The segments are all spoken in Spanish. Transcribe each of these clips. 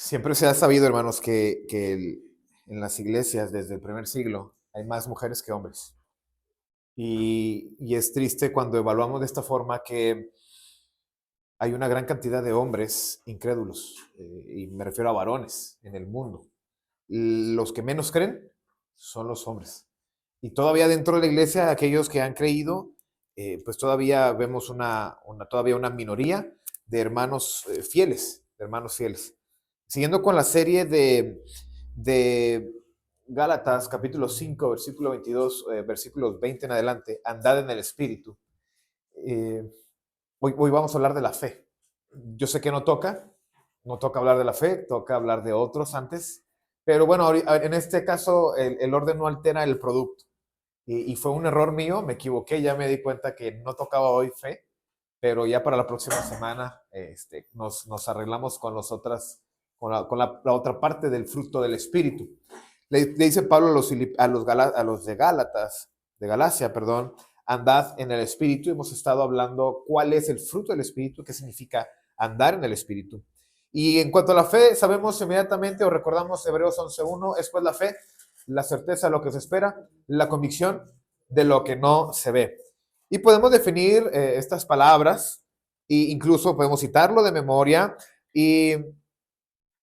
Siempre se ha sabido, hermanos, en las iglesias desde el primer siglo hay más mujeres que hombres. Y es triste cuando evaluamos de esta forma que hay una gran cantidad de hombres incrédulos, y me refiero a varones en el mundo. Los que menos creen son los hombres. Y todavía dentro de la iglesia, aquellos que han creído, pues todavía vemos todavía una minoría de hermanos fieles, de hermanos fieles. Siguiendo con la serie de Gálatas, capítulo 5, versículo 22, versículos 20 en adelante, andad en el Espíritu. Eh, hoy vamos a hablar de la fe. Yo sé que no toca hablar de la fe, toca hablar de otros antes, pero bueno, en este caso el orden no altera el producto. Y fue un error mío, me equivoqué, ya me di cuenta que no tocaba hoy fe, pero ya para la próxima semana nos arreglamos con la otra parte del fruto del Espíritu. Le dice Pablo a los de Galacia, perdón, andad en el Espíritu. Hemos estado hablando cuál es el fruto del Espíritu, qué significa andar en el Espíritu. Y en cuanto a la fe, sabemos inmediatamente o recordamos Hebreos 11:1, es pues la fe, la certeza de lo que se espera, la convicción de lo que no se ve. Y podemos definir estas palabras e incluso podemos citarlo de memoria y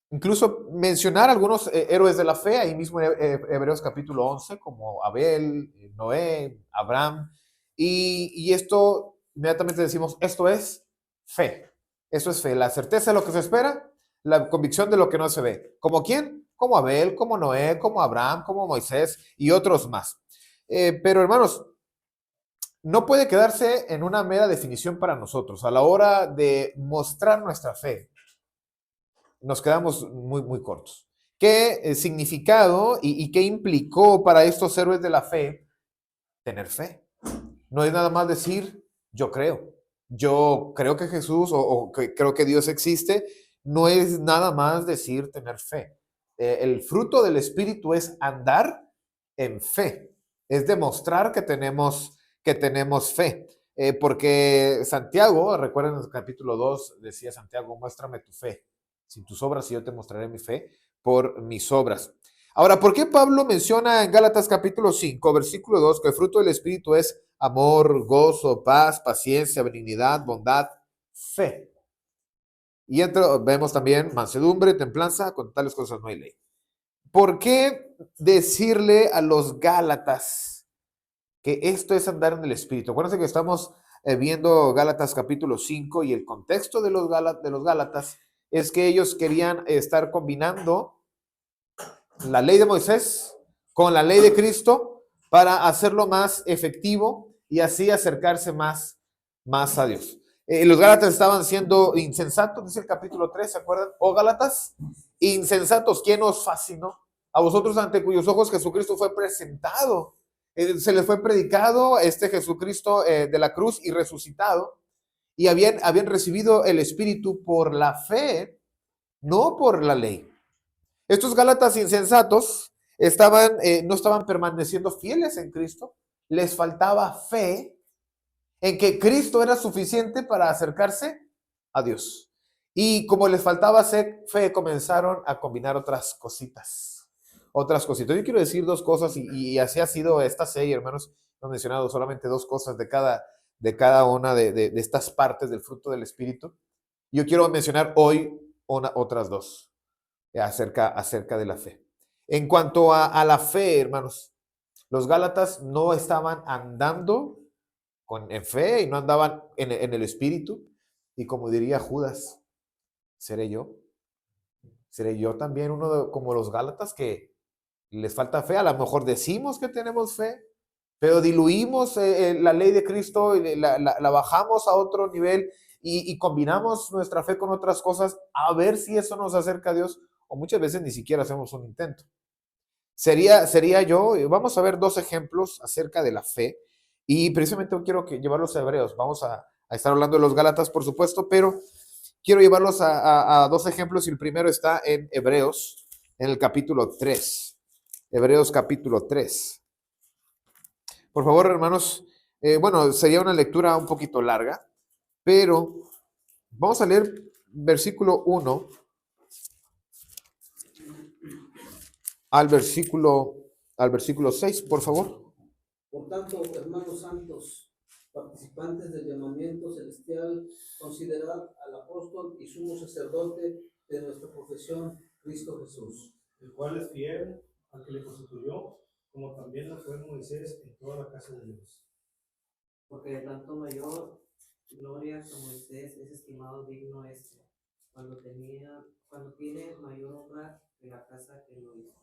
incluso mencionar algunos héroes de la fe, ahí mismo en Hebreos capítulo 11, como Abel, Noé, Abraham, y esto inmediatamente decimos, esto es fe, eso es fe, la certeza de lo que se espera, la convicción de lo que no se ve. ¿Como quién? Como Abel, como Noé, como Abraham, como Moisés y otros más. Pero hermanos, no puede quedarse en una mera definición para nosotros. A la hora de mostrar nuestra fe, nos quedamos muy, muy cortos. ¿Qué significado y qué implicó para estos héroes de la fe tener fe? No es nada más decir, yo creo que Jesús o que creo que Dios existe, no es nada más decir tener fe. El fruto del Espíritu es andar en fe, es demostrar que tenemos fe. Porque Santiago, recuerden en el capítulo 2, decía Santiago, muéstrame tu fe, sin tus obras y yo te mostraré mi fe por mis obras. Ahora, ¿por qué Pablo menciona en Gálatas capítulo 5, versículo 2, que el fruto del Espíritu es amor, gozo, paz, paciencia, benignidad, bondad, fe? Y vemos también mansedumbre, templanza, con tales cosas no hay ley. ¿Por qué decirle a los Gálatas que esto es andar en el Espíritu? Acuérdense que estamos viendo Gálatas capítulo 5 y el contexto de los Gálatas es que ellos querían estar combinando la ley de Moisés con la ley de Cristo para hacerlo más efectivo y así acercarse más a Dios. Los Gálatas estaban siendo insensatos, dice el capítulo 3, ¿se acuerdan? Oh Gálatas, insensatos, ¿quién os fascinó? A vosotros ante cuyos ojos Jesucristo fue presentado. Se les fue predicado este Jesucristo de la cruz y resucitado. Y habían recibido el Espíritu por la fe, no por la ley. Estos Gálatas insensatos no estaban permaneciendo fieles en Cristo, les faltaba fe en que Cristo era suficiente para acercarse a Dios. Y como les faltaba fe, comenzaron a combinar otras cositas. Yo quiero decir dos cosas y así ha sido esta serie, hermanos. He mencionado solamente dos cosas de cada una de estas partes del fruto del Espíritu. Yo quiero mencionar hoy otras dos acerca de la fe. En cuanto a la fe, hermanos, los Gálatas no estaban andando en fe y no andaban en el Espíritu. Y como diría Judas, ¿seré yo? ¿Seré yo también como los Gálatas que les falta fe? A lo mejor decimos que tenemos fe, pero diluimos la ley de Cristo y la bajamos a otro nivel y combinamos nuestra fe con otras cosas a ver si eso nos acerca a Dios, o muchas veces ni siquiera hacemos un intento. Sería yo, vamos a ver dos ejemplos acerca de la fe y precisamente quiero llevarlos a Hebreos. Vamos a estar hablando de los Gálatas, por supuesto, pero quiero llevarlos a dos ejemplos y el primero está en Hebreos, en el capítulo 3. Hebreos capítulo 3. Por favor, hermanos, bueno, sería una lectura un poquito larga, pero vamos a leer versículo 1 al versículo, al versículo 6, por favor. Por tanto, hermanos santos, participantes del llamamiento celestial, considerad al apóstol y sumo sacerdote de nuestra profesión, Cristo Jesús, el cual es fiel al que le constituyó, como también lo fue Moisés en toda la casa de Dios. Porque de tanto mayor gloria que Moisés es estimado digno cuando tiene mayor honra de la casa que lo hizo.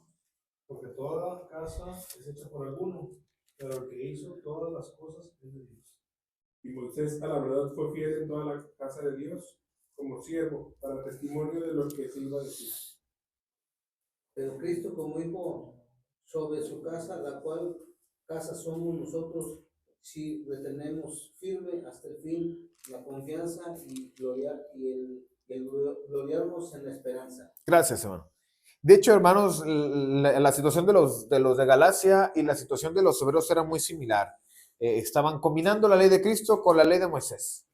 Porque toda casa es hecha por alguno, pero el que hizo todas las cosas es de Dios. Y Moisés a la verdad fue fiel en toda la casa de Dios, como siervo, para testimonio de lo que se iba a decir. Pero Cristo como hijo sobre su casa, la cual casa somos nosotros, si retenemos firme hasta el fin la confianza y el gloriarnos en la esperanza. Gracias, hermano. De hecho, hermanos, la situación de los de Galacia y la situación de los hebreos era muy similar. Estaban combinando la ley de Cristo con la ley de Moisés.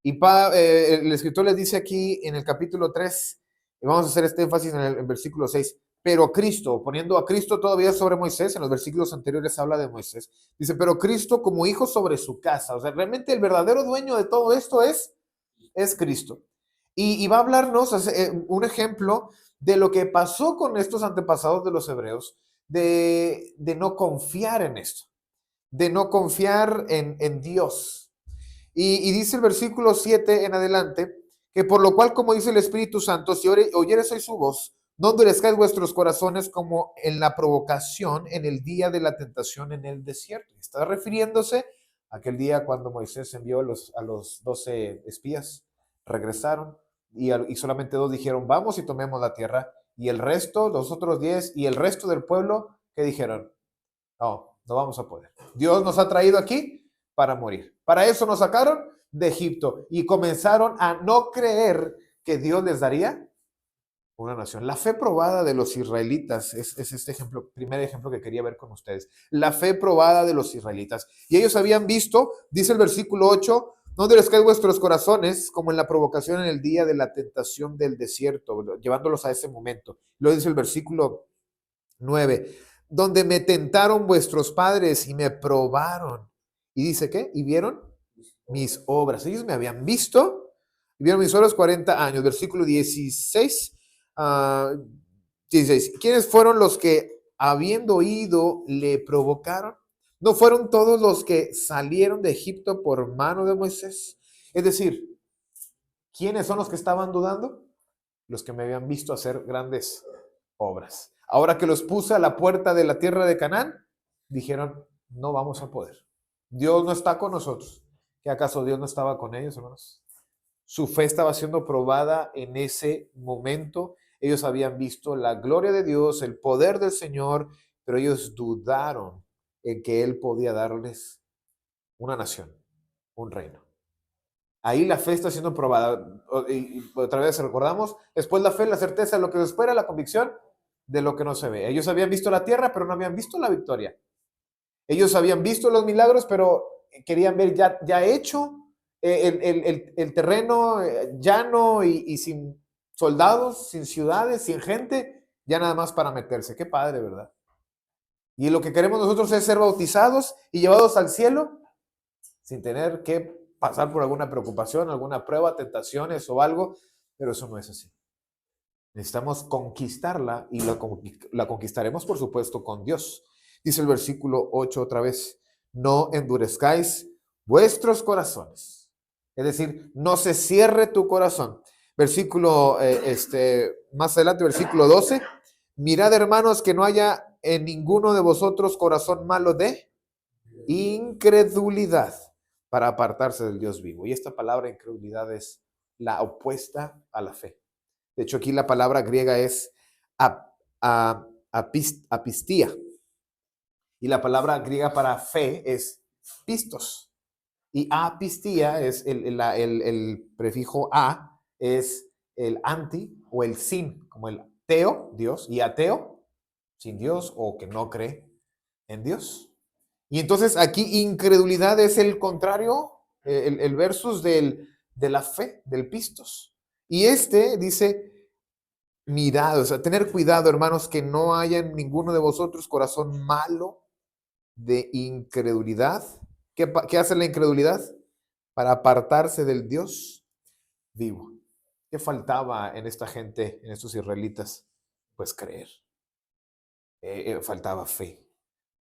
Y el escritor les dice aquí en el capítulo 3, y vamos a hacer este énfasis en el versículo 6, pero Cristo, poniendo a Cristo todavía sobre Moisés, en los versículos anteriores habla de Moisés, dice, pero Cristo como hijo sobre su casa. O sea, realmente el verdadero dueño de todo esto es Cristo. Y va a hablarnos un ejemplo de lo que pasó con estos antepasados de los hebreos, de no confiar en esto, de no confiar en Dios. Y dice el versículo 7 en adelante, que por lo cual, como dice el Espíritu Santo, si oyeres hoy su voz, no endurezcáis vuestros corazones como en la provocación en el día de la tentación en el desierto. Está refiriéndose a aquel día cuando Moisés envió a los 12 espías, regresaron y solamente 2 dijeron, vamos y tomemos la tierra. Y el resto, los otros 10 y el resto del pueblo, ¿qué dijeron? No, no vamos a poder. Dios nos ha traído aquí para morir. Para eso nos sacaron de Egipto y comenzaron a no creer que Dios les daría una nación. La fe probada de los israelitas es este ejemplo, primer ejemplo que quería ver con ustedes. La fe probada de los israelitas. Y ellos habían visto, dice el versículo 8, no endurezcáis vuestros corazones como en la provocación en el día de la tentación del desierto, llevándolos a ese momento. Luego dice el versículo 9, donde me tentaron vuestros padres y me probaron. Y dice, ¿qué? Y vieron mis obras. Ellos me habían visto y vieron mis obras 40 años. Versículo 16. 16. ¿Quiénes fueron los que, habiendo oído, le provocaron? ¿No fueron todos los que salieron de Egipto por mano de Moisés? Es decir, ¿quiénes son los que estaban dudando? Los que me habían visto hacer grandes obras. Ahora que los puse a la puerta de la tierra de Canaán, dijeron, no vamos a poder. Dios no está con nosotros. ¿Qué acaso Dios no estaba con ellos, hermanos? Su fe estaba siendo probada en ese momento. Ellos habían visto la gloria de Dios, el poder del Señor, pero ellos dudaron en que Él podía darles una nación, un reino. Ahí la fe está siendo probada. Y otra vez recordamos, después la fe, la certeza de lo que se espera, la convicción de lo que no se ve. Ellos habían visto la tierra, pero no habían visto la victoria. Ellos habían visto los milagros, pero querían ver ya hecho el terreno llano y sin soldados, sin ciudades, sin gente, ya nada más para meterse. Qué padre, ¿verdad? Y lo que queremos nosotros es ser bautizados y llevados al cielo sin tener que pasar por alguna preocupación, alguna prueba, tentaciones o algo, pero eso no es así. Necesitamos conquistarla y la conquistaremos, por supuesto, con Dios. Dice el versículo 8 otra vez, no endurezcáis vuestros corazones. Es decir, no se cierre tu corazón. Versículo, más adelante, versículo 12, mirad, hermanos, que no haya en ninguno de vosotros corazón malo de incredulidad para apartarse del Dios vivo. Y esta palabra incredulidad es la opuesta a la fe. De hecho, aquí la palabra griega es apistía. Y la palabra griega para fe es pistos. Y apistía es el prefijo a, es el anti o el sin, como el teo, Dios, y ateo, sin Dios o que no cree en Dios. Y entonces aquí incredulidad es el contrario, el versus de la fe, del pistos. Y dice, mirad, o sea, tener cuidado, hermanos, que no haya en ninguno de vosotros corazón malo de incredulidad. ¿Qué hace la incredulidad? Para apartarse del Dios vivo. ¿Qué faltaba en esta gente, en estos israelitas? Pues creer. Faltaba fe.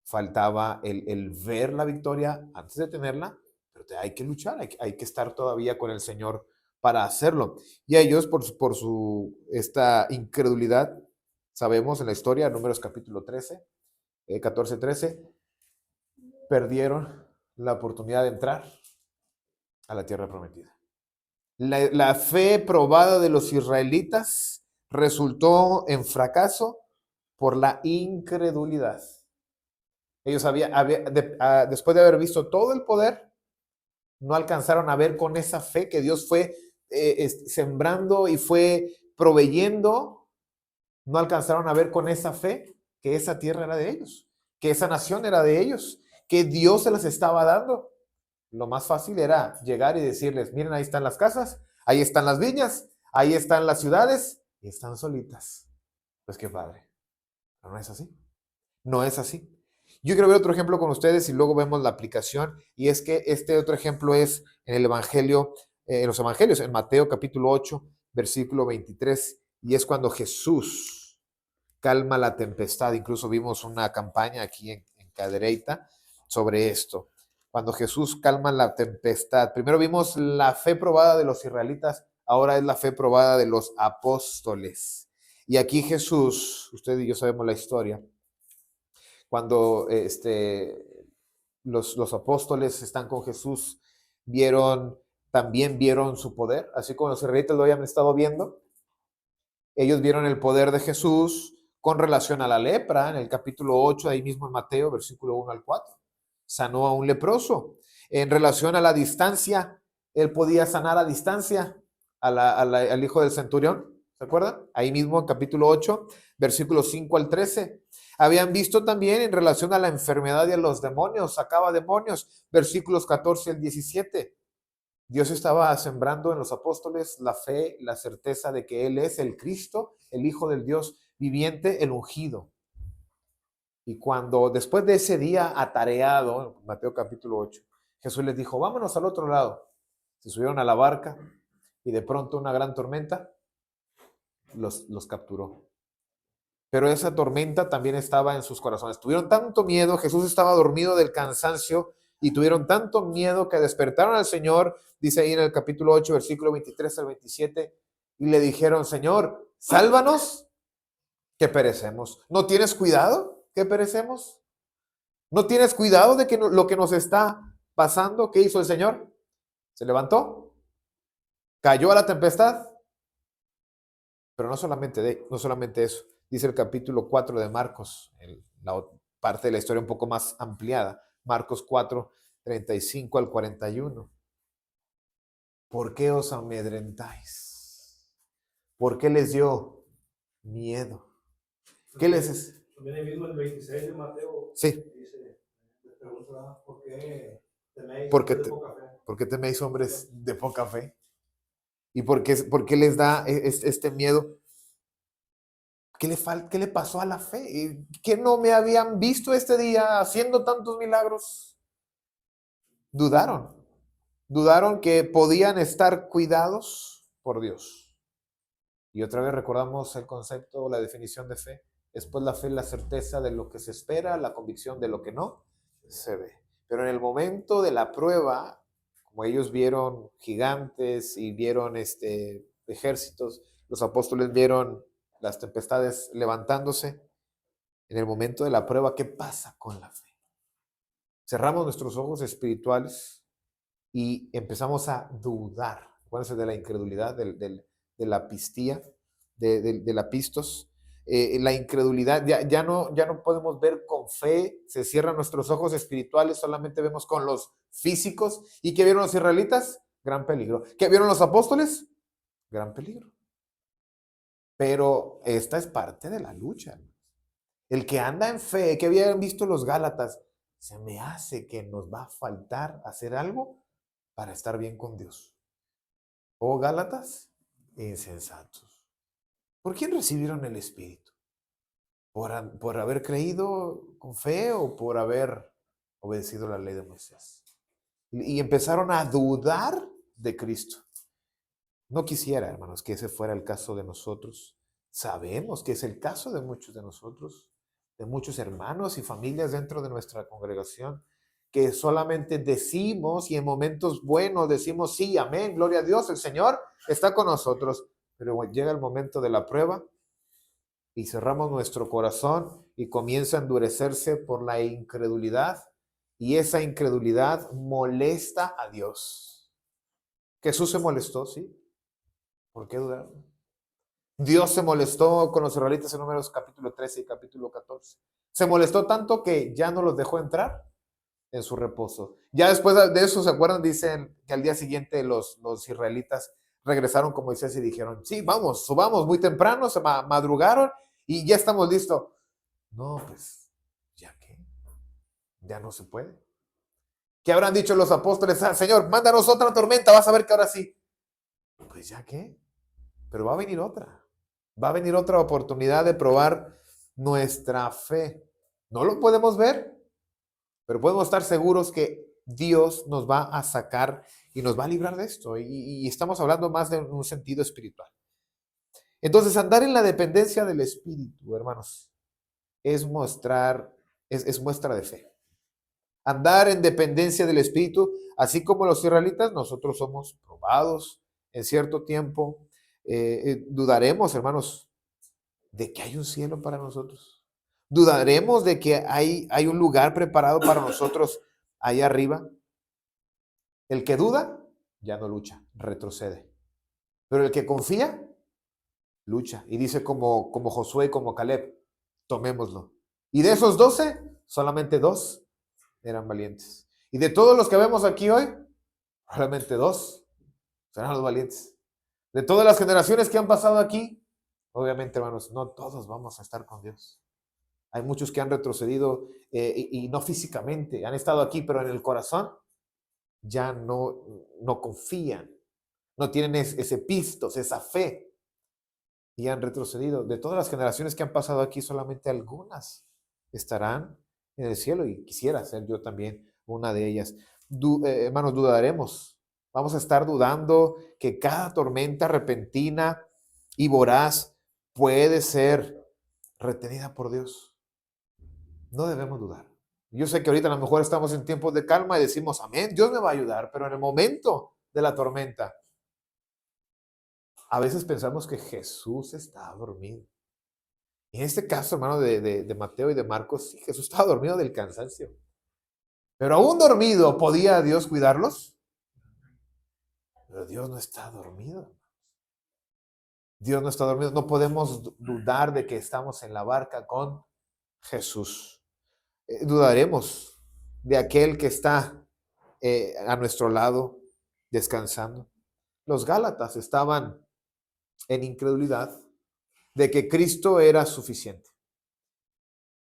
Faltaba el ver la victoria antes de tenerla, pero hay que luchar, hay que estar todavía con el Señor para hacerlo. Y a ellos, esta incredulidad, sabemos en la historia, Números capítulo 13, 14, 13, perdieron la oportunidad de entrar a la tierra prometida. La fe probada de los israelitas resultó en fracaso por la incredulidad. Ellos después de haber visto todo el poder, no alcanzaron a ver con esa fe que Dios fue sembrando y fue proveyendo. No alcanzaron a ver con esa fe que esa tierra era de ellos, que esa nación era de ellos, que Dios se las estaba dando. Lo más fácil era llegar y decirles, miren, ahí están las casas, ahí están las viñas, ahí están las ciudades, y están solitas. Pues qué padre. Pero no es así. No es así. Yo quiero ver otro ejemplo con ustedes y luego vemos la aplicación. Y es que este otro ejemplo es en el Evangelio, en los Evangelios, en Mateo capítulo 8, versículo 23. Y es cuando Jesús calma la tempestad. Incluso vimos una campaña aquí en Cadereyta sobre esto. Cuando Jesús calma la tempestad. Primero vimos la fe probada de los israelitas, ahora es la fe probada de los apóstoles. Y aquí Jesús, usted y yo sabemos la historia, cuando los apóstoles están con Jesús, también vieron su poder, así como los israelitas lo habían estado viendo. Ellos vieron el poder de Jesús con relación a la lepra, en el capítulo 8, ahí mismo en Mateo, versículo 1 al 4. Sanó a un leproso. En relación a la distancia, él podía sanar a distancia al hijo del centurión, ¿se acuerdan? Ahí mismo en capítulo 8, versículos 5 al 13. Habían visto también en relación a la enfermedad y a los demonios, sacaba demonios, versículos 14 al 17. Dios estaba sembrando en los apóstoles la fe, la certeza de que Él es el Cristo, el Hijo del Dios viviente, el ungido. Y cuando después de ese día atareado, Mateo capítulo 8, Jesús les dijo, vámonos al otro lado. Se subieron a la barca y de pronto una gran tormenta los capturó. Pero esa tormenta también estaba en sus corazones. Tuvieron tanto miedo, Jesús estaba dormido del cansancio y tuvieron tanto miedo que despertaron al Señor, dice ahí en el capítulo 8, versículo 23 al 27, y le dijeron, Señor, sálvanos, que perecemos. ¿No tienes cuidado que perecemos? ¿No tienes cuidado de que lo que nos está pasando? ¿Qué hizo el Señor? Se levantó, cayó a la tempestad, pero no solamente eso. Dice el capítulo 4 de Marcos, la parte de la historia un poco más ampliada, Marcos 4, 35 al 41. ¿Por qué os amedrentáis? ¿Por qué les dio miedo? ¿Qué les es? También ahí mismo el 26 de Mateo Sí. dice, le pregunta, ¿por qué teméis ¿Por qué de poca fe? ¿Por qué teméis hombres de poca fe? ¿Y por qué les da este miedo? ¿Qué le pasó a la fe? ¿Qué no me habían visto este día haciendo tantos milagros? Dudaron. Dudaron que podían estar cuidados por Dios. Y otra vez recordamos el concepto, la definición de fe. Después la fe es la certeza de lo que se espera, la convicción de lo que no se ve. Pero en el momento de la prueba, como ellos vieron gigantes y vieron ejércitos, los apóstoles vieron las tempestades levantándose. En el momento de la prueba, ¿qué pasa con la fe? Cerramos nuestros ojos espirituales y empezamos a dudar. Acuérdense de la incredulidad, de la pistía, de la pistos. La incredulidad, ya no podemos ver con fe, se cierran nuestros ojos espirituales, solamente vemos con los físicos. ¿Y qué vieron los israelitas? Gran peligro. ¿Qué vieron los apóstoles? Gran peligro. Pero esta es parte de la lucha. El que anda en fe, que habían visto los Gálatas, se me hace que nos va a faltar hacer algo para estar bien con Dios. Oh Gálatas, insensatos. ¿Por quién recibieron el Espíritu? ¿Por haber creído con fe o por haber obedecido la ley de Moisés? Y empezaron a dudar de Cristo. No quisiera, hermanos, que ese fuera el caso de nosotros. Sabemos que es el caso de muchos de nosotros, de muchos hermanos y familias dentro de nuestra congregación, que solamente decimos y en momentos buenos decimos sí, amén, gloria a Dios, el Señor está con nosotros, pero llega el momento de la prueba y cerramos nuestro corazón y comienza a endurecerse por la incredulidad, y esa incredulidad molesta a Dios. Jesús se molestó, ¿sí? ¿Por qué dudar? Dios se molestó con los israelitas en Números capítulo 13 y capítulo 14. Se molestó tanto que ya no los dejó entrar en su reposo. Ya después de eso, ¿se acuerdan? Dicen que al día siguiente los israelitas regresaron con Moisés y dijeron, sí, vamos, subamos muy temprano, se madrugaron y ya estamos listos. No, pues, ¿ya qué? Ya no se puede. ¿Qué habrán dicho los apóstoles? Ah, Señor, mándanos otra tormenta, vas a ver que ahora sí. Pues ya qué, pero va a venir otra. Va a venir otra oportunidad de probar nuestra fe. No lo podemos ver, pero podemos estar seguros que Dios nos va a sacar y nos va a librar de esto. Y estamos hablando más de un sentido espiritual. Entonces, andar en la dependencia del Espíritu, hermanos, es muestra de fe. Andar en dependencia del Espíritu, así como los israelitas, nosotros somos probados en cierto tiempo. Dudaremos, hermanos, de que hay un cielo para nosotros. Dudaremos de que hay un lugar preparado para nosotros allá arriba. El que duda, ya no lucha, retrocede. Pero el que confía, lucha. Y dice como Josué y como Caleb, tomémoslo. Y de esos 12, solamente 2 eran valientes. Y de todos los que vemos aquí hoy, solamente 2 serán los valientes. De todas las generaciones que han pasado aquí, obviamente, hermanos, no todos vamos a estar con Dios. Hay muchos que han retrocedido y no físicamente, han estado aquí, pero en el corazón ya no confían, no tienen ese pistos, esa fe, y han retrocedido. De todas las generaciones que han pasado aquí, solamente algunas estarán en el cielo, y quisiera ser yo también una de ellas. Hermanos, dudaremos. Vamos a estar dudando que cada tormenta repentina y voraz puede ser retenida por Dios. No debemos dudar. Yo sé que ahorita a lo mejor estamos en tiempos de calma y decimos, amén, Dios me va a ayudar, pero en el momento de la tormenta, a veces pensamos que Jesús está dormido. En este caso, hermano, de Mateo y de Marcos, sí, Jesús estaba dormido del cansancio. Pero aún dormido, ¿podía Dios cuidarlos? Pero Dios no está dormido. Dios no está dormido. No podemos dudar de que estamos en la barca con Jesús. Dudaremos de aquel que está a nuestro lado descansando. Los Gálatas estaban en incredulidad de que Cristo era suficiente.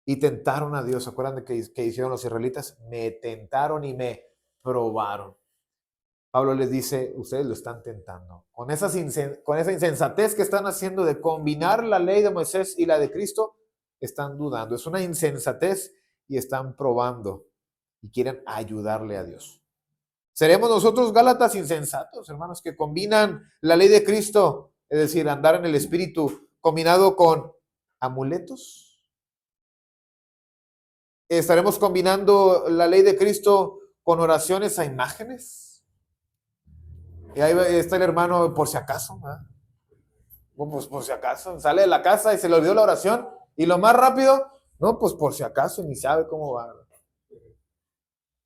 Y tentaron a Dios. ¿Se acuerdan de que hicieron los israelitas? Me tentaron y me probaron. Pablo les dice, ustedes lo están tentando. Con esa insensatez que están haciendo de combinar la ley de Moisés y la de Cristo, están dudando. Es una insensatez y están probando y quieren ayudarle a Dios. ¿Seremos nosotros Gálatas insensatos, hermanos, que combinan la ley de Cristo, es decir, andar en el Espíritu, combinado con amuletos? ¿Estaremos combinando la ley de Cristo con oraciones a imágenes? Y ahí está el hermano, por si acaso, ¿verdad? Pues por si acaso, sale de la casa y se le olvidó la oración, y lo más rápido, no, pues por si acaso, ni sabe cómo va.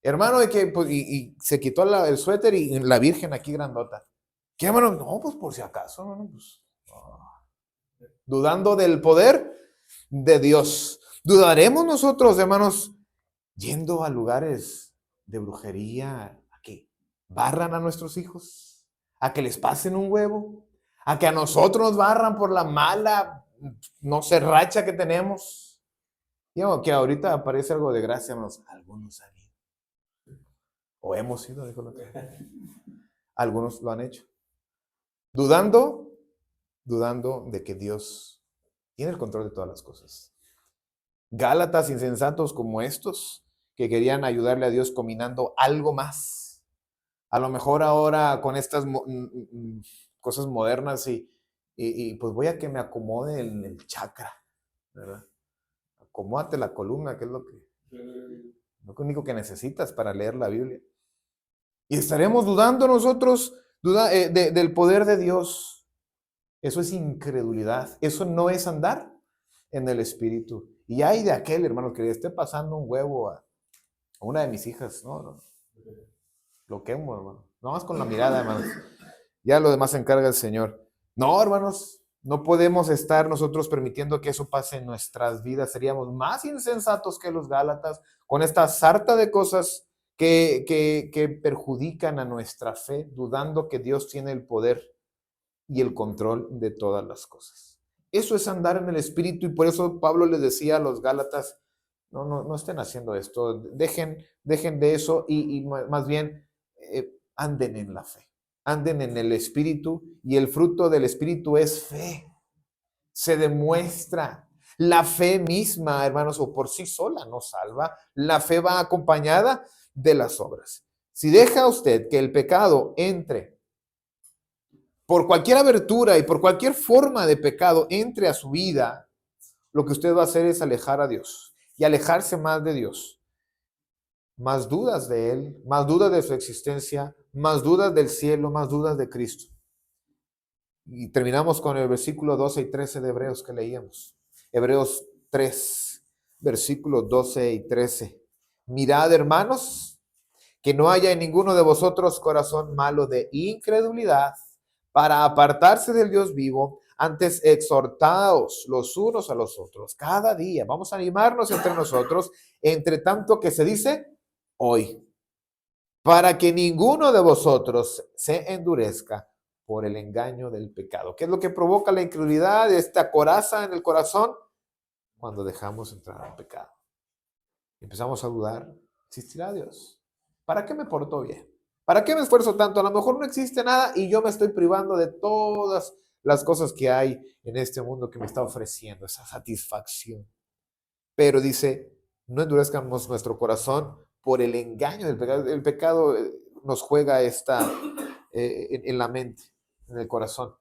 Hermano, y se quitó el suéter y la Virgen aquí grandota. ¿Qué, hermano? No, pues por si acaso, no, pues, dudando del poder de Dios. ¿Dudaremos nosotros, hermanos, yendo a lugares de brujería, a que barran a nuestros hijos, a que les pasen un huevo, a que a nosotros nos barran por la mala, no sé, racha que tenemos? Digo, que ahorita aparece algo de gracia, hermanos. Algunos han ido. O hemos ido, dijo la otra. Algunos lo han hecho. Dudando dudando de que Dios tiene el control de todas las cosas. Gálatas insensatos como estos, que querían ayudarle a Dios combinando algo más. A lo mejor ahora con estas cosas modernas y pues voy a que me acomode el chakra, ¿verdad? Acomódate la columna, que es lo único que necesitas para leer la Biblia. Y estaremos dudando nosotros del poder de Dios. Eso es incredulidad. Eso no es andar en el Espíritu. Y hay de aquel, hermano, que le esté pasando un huevo a una de mis hijas. No. Lo quemo, hermano. No más con la mirada, hermanos. Ya lo demás se encarga el Señor. No, hermanos, no podemos estar nosotros permitiendo que eso pase en nuestras vidas. Seríamos más insensatos que los Gálatas con esta sarta de cosas que perjudican a nuestra fe, dudando que Dios tiene el poder y el control de todas las cosas. Eso es andar en el Espíritu, y por eso Pablo les decía a los Gálatas, no estén haciendo esto, dejen de eso y más bien anden en la fe, anden en el Espíritu, y el fruto del Espíritu es fe. Se demuestra. La fe misma, hermanos, o por sí sola no salva. La fe va acompañada de las obras. Si deja usted que el pecado entre por cualquier abertura y por cualquier forma de pecado entre a su vida, lo que usted va a hacer es alejar a Dios y alejarse más de Dios. Más dudas de Él, más dudas de su existencia, más dudas del cielo, más dudas de Cristo. Y terminamos con el versículo 12 y 13 de Hebreos que leíamos. Hebreos 3, versículos 12 y 13. Mirad, hermanos, que no haya en ninguno de vosotros corazón malo de incredulidad para apartarse del Dios vivo. Antes exhortaos los unos a los otros cada día. Vamos a animarnos entre nosotros, entre tanto que se dice hoy, para que ninguno de vosotros se endurezca por el engaño del pecado. ¿Qué es lo que provoca la incredulidad, esta coraza en el corazón? Cuando dejamos entrar al pecado. Empezamos a dudar, ¿existirá Dios? ¿Para qué me porto bien? ¿Para qué me esfuerzo tanto? A lo mejor no existe nada y yo me estoy privando de todas las cosas que hay en este mundo que me está ofreciendo, esa satisfacción. Pero dice, no endurezcamos nuestro corazón por el engaño del pecado. El pecado nos juega en la mente, en el corazón.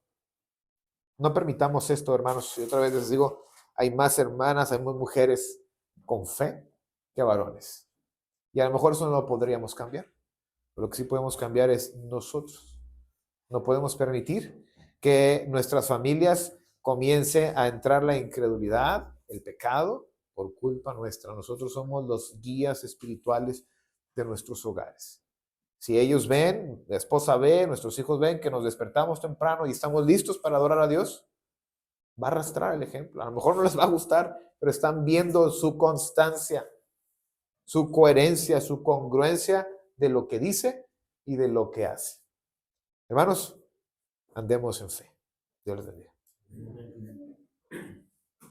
No permitamos esto, hermanos. Y otra vez les digo, hay más hermanas, hay más mujeres con fe que varones. Y a lo mejor eso no lo podríamos cambiar. Lo que sí podemos cambiar es nosotros. No podemos permitir que nuestras familias comience a entrar la incredulidad, el pecado, por culpa nuestra. Nosotros somos los guías espirituales de nuestros hogares. Si ellos ven, la esposa ve, nuestros hijos ven que nos despertamos temprano y estamos listos para adorar a Dios, va a arrastrar el ejemplo. A lo mejor no les va a gustar, pero están viendo su constancia, su coherencia, su congruencia de lo que dice y de lo que hace. Hermanos, andemos en fe. Dios les bendiga.